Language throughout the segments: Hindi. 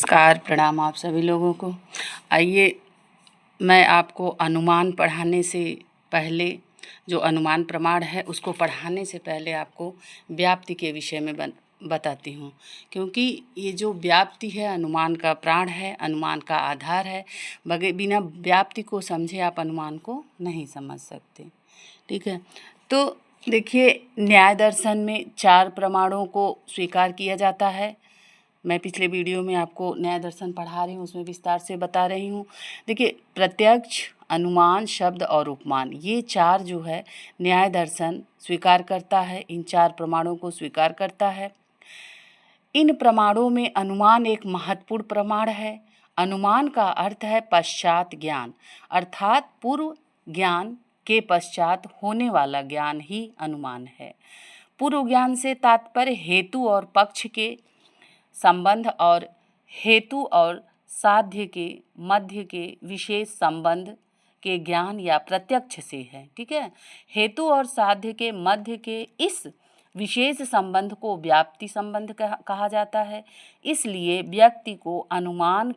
नमस्कार, प्रणाम आप सभी लोगों को। आइए मैं आपको अनुमान पढ़ाने से पहले, जो अनुमान प्रमाण है उसको पढ़ाने से पहले आपको व्याप्ति के विषय में बताती हूँ, क्योंकि ये जो व्याप्ति है अनुमान का प्राण है, अनुमान का आधार है। बिना व्याप्ति को समझे आप अनुमान को नहीं समझ सकते। ठीक है, तो देखिए, न्याय दर्शन में 4 प्रमाणों को स्वीकार किया जाता है। मैं पिछले वीडियो में आपको न्याय दर्शन पढ़ा रही हूँ, उसमें विस्तार से बता रही हूँ। देखिए, प्रत्यक्ष, अनुमान, शब्द और उपमान, ये 4 जो है न्याय दर्शन स्वीकार करता है। इन 4 प्रमाणों को स्वीकार करता है। इन प्रमाणों में अनुमान एक महत्वपूर्ण प्रमाण है। अनुमान का अर्थ है पश्चात ज्ञान, अर्थात पूर्व ज्ञान के पश्चात होने वाला ज्ञान ही अनुमान है। पूर्व ज्ञान से तात्पर्य हेतु और पक्ष के संबंध और हेतु और साध्य के मध्य के विशेष संबंध के ज्ञान या प्रत्यक्ष से है। ठीक है, हेतु और साध्य के मध्य के इस विशेष संबंध को व्याप्ति संबंध कहा जाता है। इसलिए व्याप्ति को अनुमान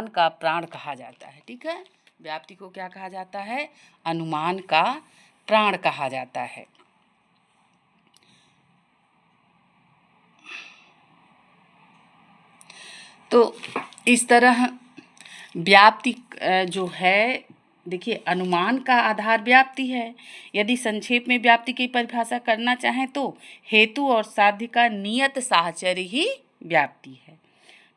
का प्राण कहा जाता है। ठीक है, व्याप्ति को क्या कहा जाता है? अनुमान का प्राण कहा जाता है। तो इस तरह व्याप्ति जो है, देखिए, अनुमान का आधार व्याप्ति है। यदि संक्षेप में व्याप्ति की परिभाषा करना चाहें तो हेतु और साध्य का नियत साहचर्य ही व्याप्ति है।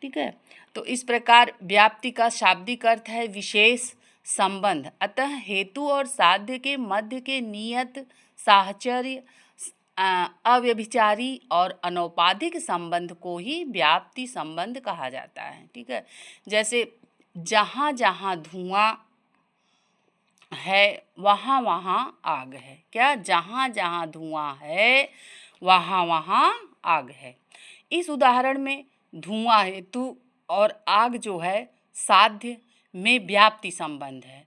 ठीक है, तो इस प्रकार व्याप्ति का शाब्दिक अर्थ है विशेष संबंध। अतः हेतु और साध्य के मध्य के नियत साहचर्य, अव्यभिचारी और अनौपाधिक संबंध को ही व्याप्ति संबंध कहा जाता है। ठीक है, जैसे जहाँ जहाँ धुआं है वहाँ वहाँ आग है। क्या? जहाँ जहाँ धुआं है वहाँ वहाँ आग है। इस उदाहरण में धुआं हेतु और आग जो है साध्य में व्याप्ति संबंध है।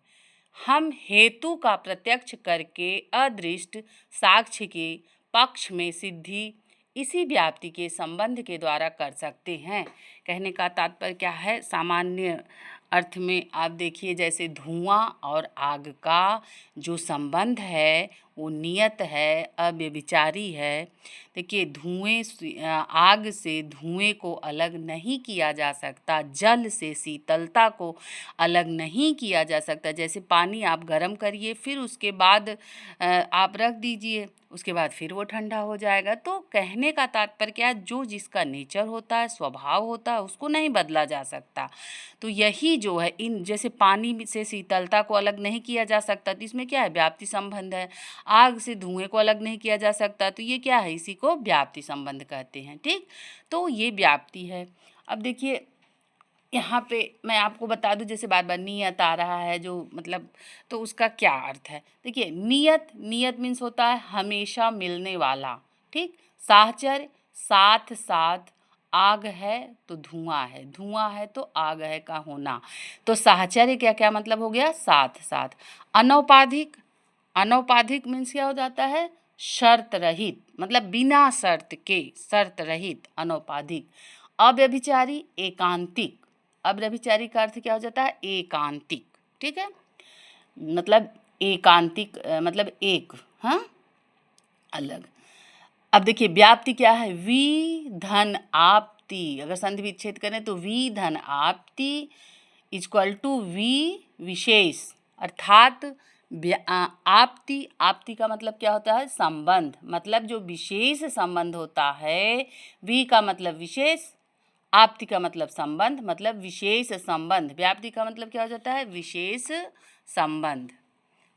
हम हेतु का प्रत्यक्ष करके अदृष्ट साक्ष्य के पक्ष में सिद्धि इसी व्याप्ति के संबंध के द्वारा कर सकते हैं। कहने का तात्पर्य क्या है? सामान्य अर्थ में आप देखिए, जैसे धुआं और आग का जो संबंध है वो नियत है, अव्यभिचारी है। देखिए, आग से धुएं को अलग नहीं किया जा सकता, जल से शीतलता को अलग नहीं किया जा सकता। जैसे पानी आप गर्म करिए, फिर उसके बाद आप रख दीजिए, उसके बाद फिर वो ठंडा हो जाएगा। तो कहने का तात्पर्य क्या है? जो जिसका नेचर होता है, स्वभाव होता है, उसको नहीं बदला जा सकता। तो यही जो है, इन जैसे पानी से शीतलता को अलग नहीं किया जा सकता, तो इसमें क्या है? व्याप्ति संबंध है। आग से धुएं को अलग नहीं किया जा सकता, तो ये क्या है? इसी को व्याप्ति संबंध कहते हैं। ठीक, तो ये व्याप्ति है। अब देखिए, यहाँ पे मैं आपको बता दूं, जैसे बार बार नियत आ रहा है जो मतलब, तो उसका क्या अर्थ है? देखिए, नियत मीन्स होता है हमेशा मिलने वाला। ठीक, साहचर्य साथ साथ, आग है तो धुआं है, धुआं है तो आग है का होना। तो साहचर्य क्या क्या मतलब हो गया? साथ साथ। अनौपाधिक मीन्स क्या हो जाता है? शर्त रहित, मतलब बिना शर्त के, शर्त रहित, अनौपाधिक। अव्यभिचारी एकांतिक, अव्यभिचारी का अर्थ क्या हो जाता है? एकांतिक। ठीक है, मतलब एकांतिक मतलब एक, हाँ, अलग। अब देखिए, व्याप्ति क्या है? वी धन आपति, अगर संधि विच्छेद करें तो वी धन आपति इक्वल टू वी विशेष, अर्थात आपति का मतलब क्या होता है? संबंध, मतलब जो विशेष संबंध होता है। वी का मतलब विशेष, आपति का मतलब संबंध, मतलब विशेष संबंध। व्याप्ति का मतलब क्या हो जाता है? विशेष संबंध।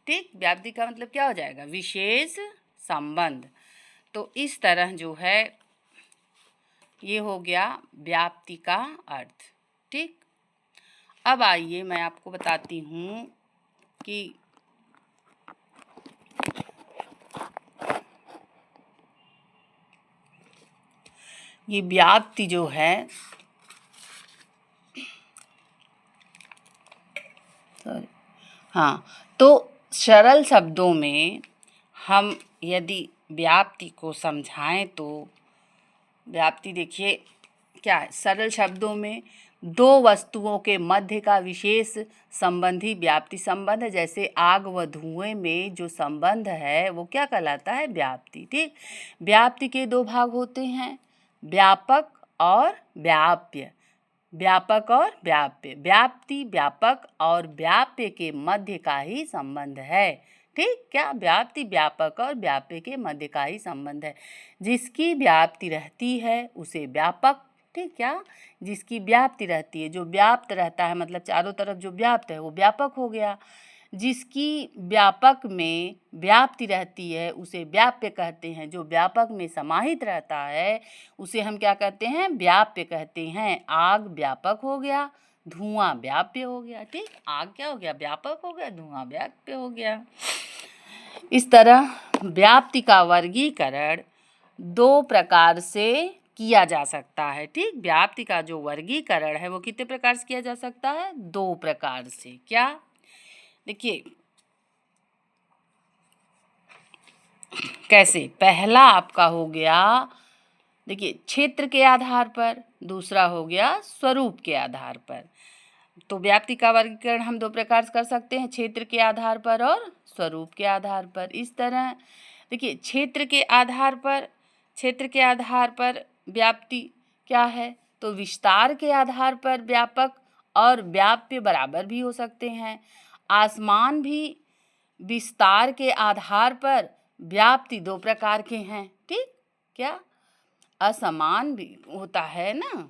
ठीक, व्याप्ति का मतलब क्या हो जाएगा? विशेष संबंध। तो इस तरह जो है ये हो गया व्याप्ति का अर्थ। ठीक, अब आइए मैं आपको बताती हूँ कि ये व्याप्ति जो है, हाँ, तो सरल शब्दों में हम यदि व्याप्ति को समझाएं तो व्याप्ति देखिए क्या है, सरल शब्दों में दो वस्तुओं के मध्य का विशेष संबंधी व्याप्ति संबंध है। जैसे आग व धुएं में जो संबंध है वो क्या कहलाता है, व्याप्ति। ठीक, व्याप्ति के दो भाग होते हैं, व्यापक और व्याप्य। व्यापक और व्याप्य, व्याप्ति व्यापक और व्याप्य के मध्य का ही संबंध है। ठीक, क्या व्याप्ति व्यापक और व्याप्य के मध्य का ही संबंध है। जिसकी व्याप्ति रहती है उसे व्यापक, ठीक, क्या जिसकी व्याप्ति रहती है, जो व्याप्त रहता है मतलब चारों तरफ जो व्याप्त है वो व्यापक हो गया। जिसकी व्यापक में व्याप्ति रहती है उसे व्याप्य कहते हैं। जो व्यापक में समाहित रहता है उसे हम क्या कहते हैं, व्याप्य कहते हैं। आग व्यापक हो गया, धुआं व्याप्य हो गया। ठीक, आग क्या हो गया, व्यापक हो गया, धुआं व्याप्य हो गया। इस तरह व्याप्ति का वर्गीकरण दो प्रकार से किया जा सकता है। ठीक, व्याप्ति का जो वर्गीकरण है वो कितने प्रकार से किया जा सकता है, दो प्रकार से। क्या, देखिए कैसे, पहला आपका हो गया, देखिए क्षेत्र के आधार पर, दूसरा हो गया स्वरूप के आधार पर। तो व्याप्ति का वर्गीकरण हम दो प्रकार से कर सकते हैं, क्षेत्र के आधार पर और स्वरूप के आधार पर। इस तरह देखिए क्षेत्र के आधार पर व्याप्ति क्या है, तो विस्तार के आधार पर व्यापक और व्याप्य बराबर भी हो सकते हैं। आसमान भी विस्तार के आधार पर व्याप्ति दो प्रकार के हैं। ठीक, क्या असमान भी होता है ना,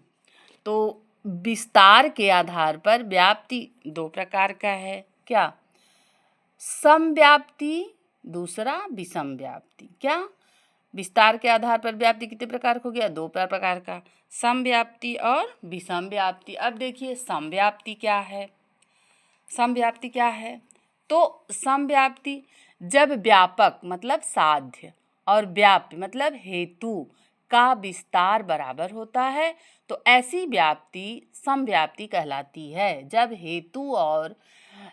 तो विस्तार के आधार पर व्याप्ति दो प्रकार का है। क्या, समव्याप्ति, दूसरा विषम व्याप्ति। क्या, विस्तार के आधार पर व्याप्ति कितने प्रकार हो गया, दो प्रकार का, समव्याप्ति और विषम व्याप्ति। अब देखिए समव्याप्ति क्या है, समव्याप्ति क्या है, तो समव्याप्ति जब व्यापक मतलब साध्य और व्याप्य मतलब हेतु का विस्तार बराबर होता है तो ऐसी व्याप्ति समव्याप्ति कहलाती है। जब हेतु और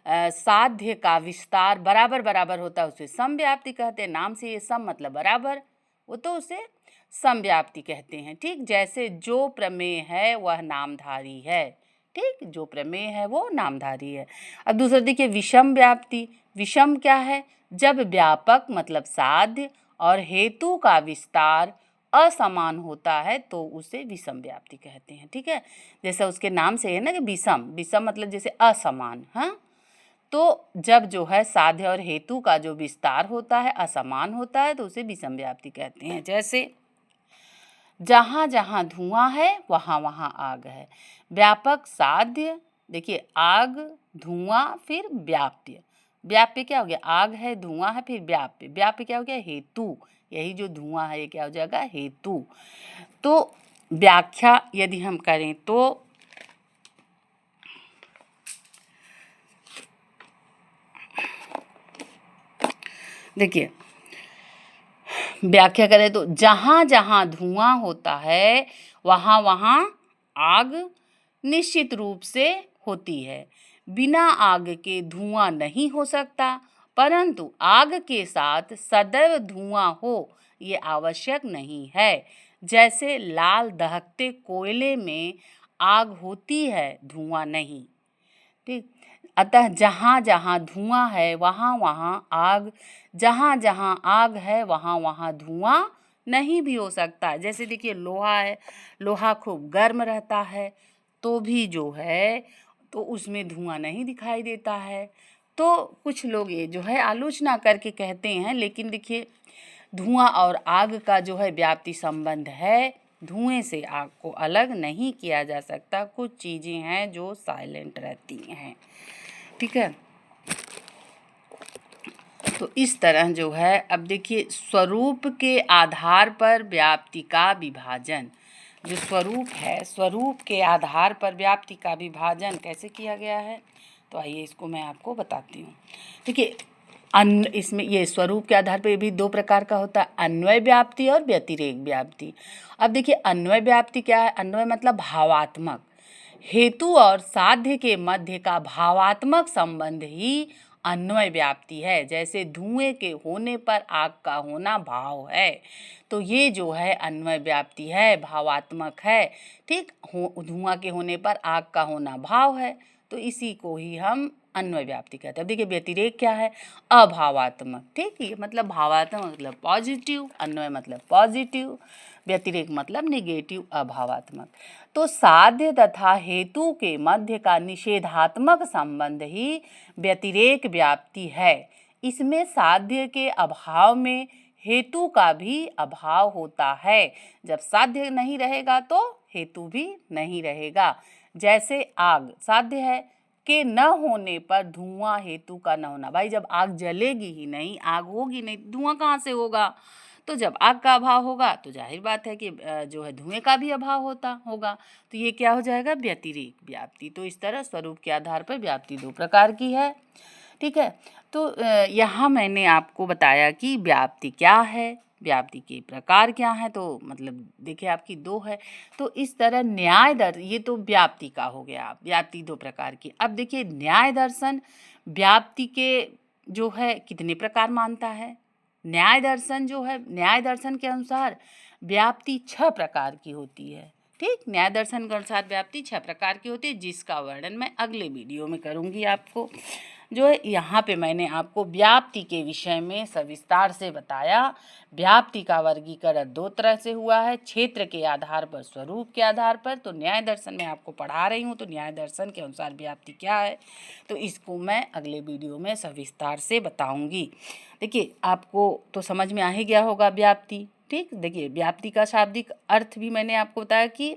साध्य का विस्तार बराबर बराबर होता है उसे समव्याप्ति कहते हैं। नाम से ये सम मतलब बराबर, वो तो उसे समव्याप्ति कहते हैं। ठीक, जैसे जो प्रमेय है वह नामधारी है। ठीक, जो प्रमेय है वो नामधारी है। अब दूसरा देखिए विषम व्याप्ति। विषम क्या है, जब व्यापक मतलब साध्य और हेतु का विस्तार असमान होता है तो उसे विषम व्याप्ति कहते हैं। ठीक है, जैसा उसके नाम से है ना कि विषम, विषम मतलब जैसे असमान। हाँ, तो जब जो है साध्य और हेतु का जो विस्तार होता है असमान होता है तो उसे विषम व्याप्ति कहते हैं। जैसे जहाँ जहाँ धुआं है वहाँ वहाँ आग है। व्यापक साध्य, देखिए आग धुआं फिर व्याप्य। व्याप्य क्या हो गया, आग है धुआं है फिर व्याप्य। व्याप्य क्या हो गया, हेतु। यही जो धुआं है ये क्या हो जाएगा, हेतु। तो व्याख्या यदि हम करें तो देखिए व्याख्या करें तो जहाँ जहाँ धुआं होता है वहाँ वहाँ आग निश्चित रूप से होती है। बिना आग के धुआं नहीं हो सकता, परंतु आग के साथ सदैव धुआं हो ये आवश्यक नहीं है। जैसे लाल दहकते कोयले में आग होती है, धुआं नहीं। ठीक, अतः जहाँ जहाँ धुआं है वहाँ वहाँ आग, जहाँ जहाँ आग है वहाँ वहाँ धुआं नहीं भी हो सकता। जैसे देखिए लोहा है, लोहा खूब गर्म रहता है तो भी जो है तो उसमें धुआं नहीं दिखाई देता है। तो कुछ लोग ये जो है आलोचना करके कहते हैं, लेकिन देखिए धुआं और आग का जो है व्याप्ति संबंध है, धुएं से आग को अलग नहीं किया जा सकता। कुछ चीज़ें हैं जो साइलेंट रहती हैं। ठीक है, तो इस तरह जो है अब देखिए स्वरूप के आधार पर व्याप्ति का विभाजन, जो स्वरूप है स्वरूप के आधार पर व्याप्ति का विभाजन कैसे किया गया है, तो आइए इसको मैं आपको बताती हूँ। देखिए इसमें ये स्वरूप के आधार पर भी दो प्रकार का होता है, अन्वय व्याप्ति और व्यतिरेक व्याप्ति। अब देखिए अन्वय व्याप्ति क्या है, अन्वय मतलब भावात्मक, हेतु और साध्य के मध्य का भावात्मक संबंध ही अन्वय व्याप्ति है। जैसे धुएं के होने पर आग का होना भाव है, तो ये जो है अन्वय व्याप्ति है, भावात्मक है। ठीक, धुआं के होने पर आग का होना भाव है, तो इसी को ही हम अन्वय व्याप्ति कहते हैं। देखिए व्यतिरेक क्या है, अभावात्मक। ठीक, ये मतलब भावात्मक मतलब पॉजिटिव, अन्वय मतलब पॉजिटिव, व्यतिरेक मतलब निगेटिव, अभावात्मक। तो साध्य तथा हेतु के मध्य का निषेधात्मक संबंध ही व्यतिरेक व्याप्ति है। इसमें साध्य के अभाव में हेतु का भी अभाव होता है। जब साध्य नहीं रहेगा तो हेतु भी नहीं रहेगा। जैसे आग साध्य है के न होने पर धुआं हेतु का न होना। भाई जब आग जलेगी ही नहीं, आग होगी नहीं, धुआं कहाँ से होगा? तो जब आग का अभाव होगा तो जाहिर बात है कि जो है धुएं का भी अभाव होगा। तो ये क्या हो जाएगा, व्यतिरेक व्याप्ति। तो इस तरह स्वरूप के आधार पर व्याप्ति दो प्रकार की है। ठीक है, तो यहाँ मैंने आपको बताया कि व्याप्ति क्या है, व्याप्ति के प्रकार क्या हैं। तो मतलब देखिए आपकी दो है। तो इस तरह न्याय दर्शन, ये तो व्याप्ति का हो गया, व्याप्ति दो प्रकार की। अब देखिए न्याय दर्शन व्याप्ति के जो है कितने प्रकार मानता है। न्याय दर्शन जो है, न्याय दर्शन के अनुसार व्याप्ति 6 प्रकार की होती है। ठीक, न्याय दर्शन के अनुसार व्याप्ति 6 प्रकार की होती है, जिसका वर्णन मैं अगले वीडियो में करूँगी आपको। जो है यहाँ पे मैंने आपको व्याप्ति के विषय में सविस्तार से बताया। व्याप्ति का वर्गीकरण 2 तरह से हुआ है, क्षेत्र के आधार पर, स्वरूप के आधार पर। तो न्याय दर्शन में आपको पढ़ा रही हूँ, तो न्याय दर्शन के अनुसार व्याप्ति क्या है, तो इसको मैं अगले वीडियो में सविस्तार से बताऊँगी। देखिए आपको तो समझ में आ ही गया होगा व्याप्ति। ठीक, देखिए व्याप्ति का शाब्दिक अर्थ भी मैंने आपको बताया कि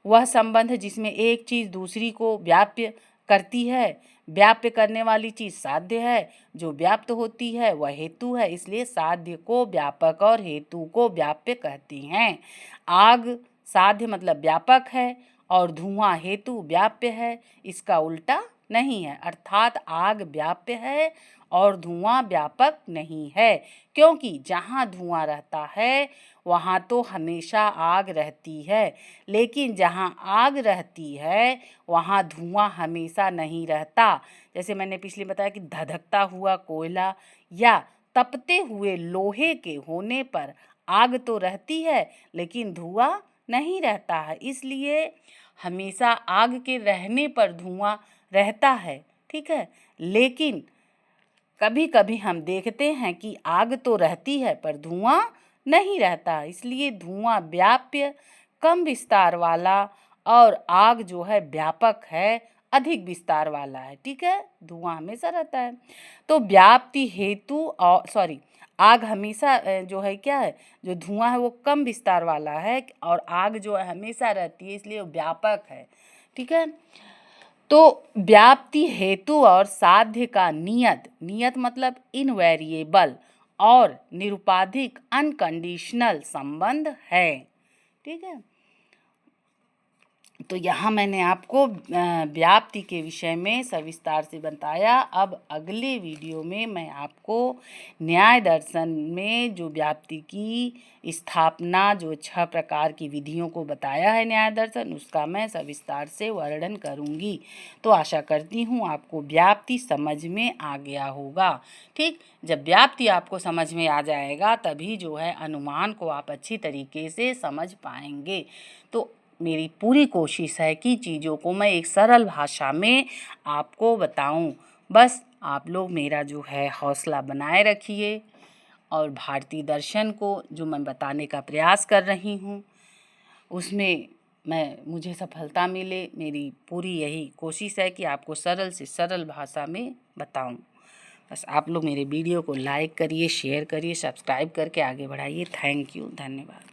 वह संबंध जिसमें एक चीज़ दूसरी को व्याप्य करती है। व्याप्य करने वाली चीज़ साध्य है, जो व्याप्त होती है वह हेतु है। इसलिए साध्य को व्यापक और हेतु को व्याप्य कहते हैं। आग साध्य मतलब व्यापक है और धुआं हेतु व्याप्य है, इसका उल्टा नहीं है। अर्थात आग व्याप्य है और धुआं व्यापक नहीं है, क्योंकि जहाँ धुआं रहता है वहाँ तो हमेशा आग रहती है, लेकिन जहाँ आग रहती है वहाँ धुआं हमेशा नहीं रहता। जैसे मैंने पिछले बताया कि धधकता हुआ कोयला या तपते हुए लोहे के होने पर आग तो रहती है लेकिन धुआं नहीं रहता है। इसलिए हमेशा आग के रहने पर धुआं रहता है। ठीक है, लेकिन कभी कभी हम देखते हैं कि आग तो रहती है पर धुआं नहीं रहता। इसलिए धुआं व्याप्य, कम विस्तार वाला, और आग जो है व्यापक है, अधिक विस्तार वाला है। ठीक है, धुआं हमेशा रहता है। तो व्याप्ति हेतु और आग हमेशा जो है क्या है, जो धुआं है वो कम विस्तार वाला है, और आग जो है हमेशा रहती है, इसलिए वो व्यापक है। ठीक है, तो व्याप्ति हेतु और साध्य का नियत मतलब इनवेरिएबल और निरुपाधिक अनकंडीशनल संबंध है। ठीक है, तो यहाँ मैंने आपको व्याप्ति के विषय में सविस्तार से बताया। अब अगले वीडियो में मैं आपको न्याय दर्शन में जो व्याप्ति की स्थापना, जो 6 प्रकार की विधियों को बताया है न्याय दर्शन, उसका मैं सविस्तार से वर्णन करूँगी। तो आशा करती हूँ आपको व्याप्ति समझ में आ गया होगा। ठीक, जब व्याप्ति आपको समझ में आ जाएगा तभी जो है अनुमान को आप अच्छी तरीके से समझ पाएंगे। तो मेरी पूरी कोशिश है कि चीज़ों को मैं एक सरल भाषा में आपको बताऊं। बस आप लोग मेरा जो है हौसला बनाए रखिए, और भारतीय दर्शन को जो मैं बताने का प्रयास कर रही हूं उसमें मुझे सफलता मिले। मेरी पूरी यही कोशिश है कि आपको सरल से सरल भाषा में बताऊं। बस आप लोग मेरे वीडियो को लाइक करिए, शेयर करिए, सब्सक्राइब करके आगे बढ़ाइए। थैंक यू, धन्यवाद।